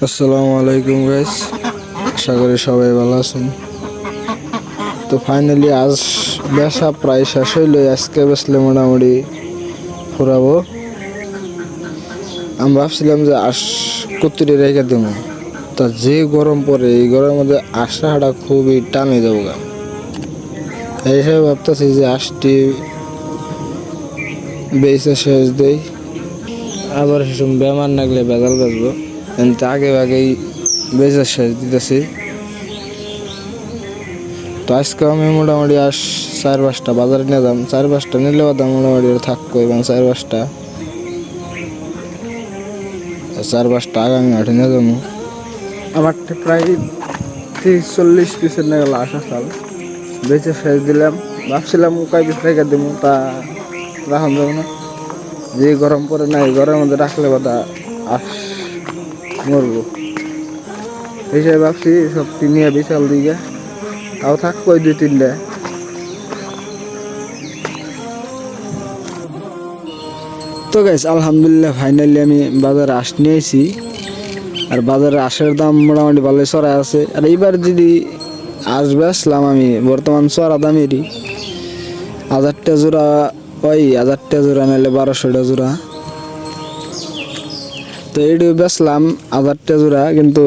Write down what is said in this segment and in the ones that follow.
আসসালামু আলাইকুম গাইস, আশা করি সবাই ভালো আছেন। তো ফাইনালি আজ বেচা প্রায় শেষ হইল। আজকে বেচলে মোটামুটি ফুরাবো। আমি ভাবছিলাম যে কত্তুরি রেখে দেবো, তা যে গরম পড়ে এই গরমের মধ্যে আশাটা খুবই টানে যাবো গা। এই হিসাবে ভাবতেছি যে আশটি বেচে শেষ দেই, আবার সেসব বেমার লাগলে বেজাল বাজবো। কিন্তু আগে আগেই বেচে শেষ দিতেছি। তো আজকে আমি মোটামুটি 4-5টা বাজারে নিয়ে যাম। 4-5টা নিলে বাদা মোটামুটি থাকবো, এবং 4-5টা আগামী হাটে নিয়ে যাবো। আমার প্রায় 30-40 পিসের নিয়ে গেল আসা চাল বেচে শেষ দিলাম। ভাবছিলাম কয় পিস রেখে দেবো, তা রাখুন যাবো না। যে গরম পড়ে না, এই গরমের মধ্যে রাখলে বাদা মরবো। হিসেবে ভাবছি সব নিয়ে বিশাল দিকে তাও থাকবো 2-3টা। তো গাইস আলহামদুলিল্লাহ ফাইনালি আমি বাজারে আস নিয়েছি। আর বাজারে আশের দাম মোটামুটি ভালোই চড়া আছে। আর এইবার যদি আসবে আসলাম আমি বর্তমান চড়া দামেরই 1000টা জোড়া, ওই 1000টা জোড়া নাহলে 1200টা জোড়া। তো এইটি বেচলাম 1000টা জোড়া, কিন্তু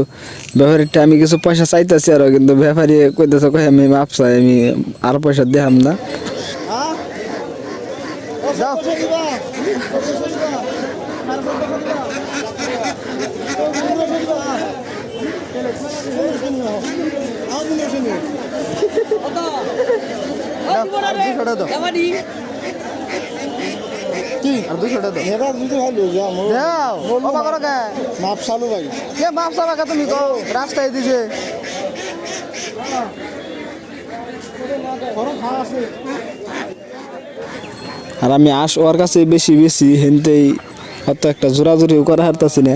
ব্যাপারীটা আমি কিছু পয়সা চাইতেছি আরো, কিন্তু ব্যাপারী কইতেছে কই আমি মাপ চাই, আমি আর পয়সা দেখাম না। তুমি রাস্তায় দিছে আর আমি ওর কাছে বেশি বেশি হেনতেই হয়তো একটা জোরাজুরিও করা হারতাছি না।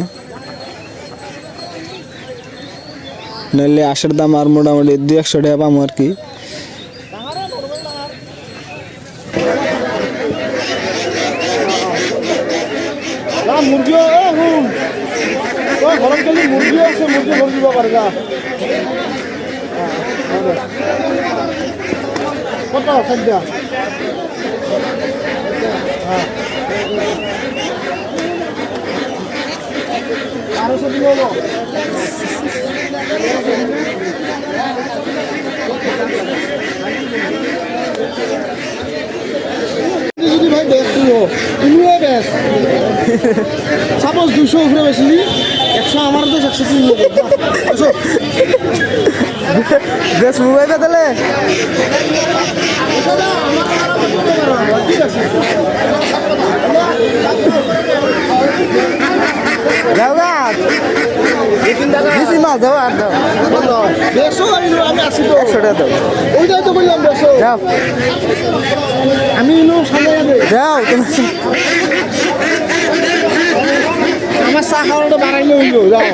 নাহলে আশের দাম আর মোটামুটি 200-100 টাকা পাবো আর কি। মুরগি আছে, মুরগি ভরে দিবা পারে না কত সদ্যা। আরো সবজি হলো যদি ভাই বেশ তুইও তুমিও বেশ সাপোজ 200 উপরে বেশি 100 আমার তো 100 তুই বেশ মোবাইল তাহলে যাও গা বেশি মাছ দাও আর দাও বেশো আমি আসি তো 100 টাকা দাও। ওইটাই তো বললাম বেশো যাও, আমি যাও তুমি আমার চা খাওয়াটা বাড়াইলে হইল যাও।